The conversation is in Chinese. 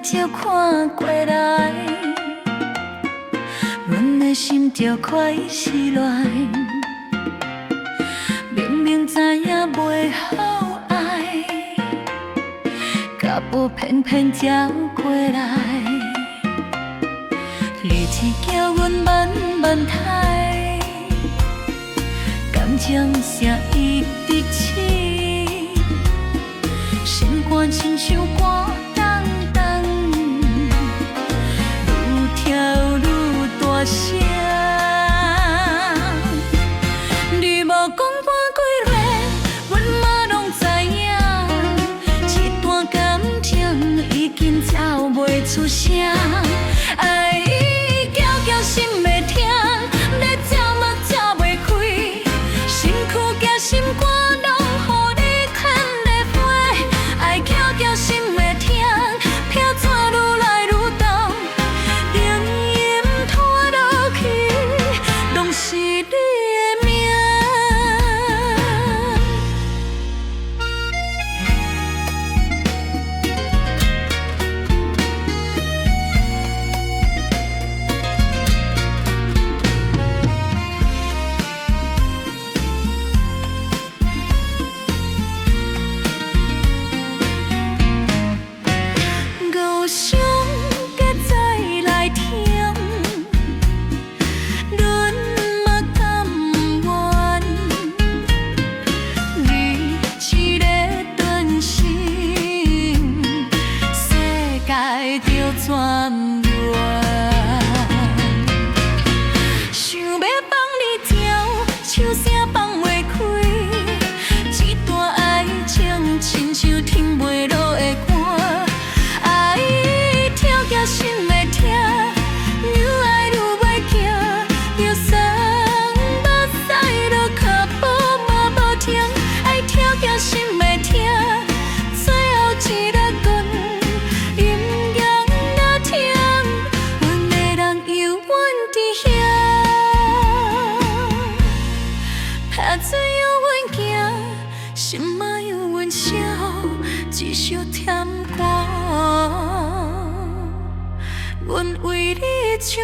就看过来，阮的心就快失恋。明明知影袂好爱，甲无偏偏走过来。日子叫阮慢慢待，感情声一直起，心肝亲像歌重重，愈跳愈大声。你无讲半句话，阮嘛拢知影，这段感情已经走袂出声。爱伊叫叫心袂停，要走嘛走袂开，身躯甲心肝拢予你牵咧飞。爱叫叫心袂停，飘纸愈来愈重，连阴拖落去，拢是你的命。故乡加再来听，阮嘛甘愿，你一个转身，世界就全乱。想要放你跳，手声放袂开，这段爱情亲像停袂落的歌。爱跳叫心袂停，愈爱愈袂行，就算目屎落脚步嘛无停。爱跳叫心袂停，最后一粒阮阴阳若听，阮的人犹原伫遐，拍水犹原行，心嘛犹原烧，一首甜歌。阮为你唱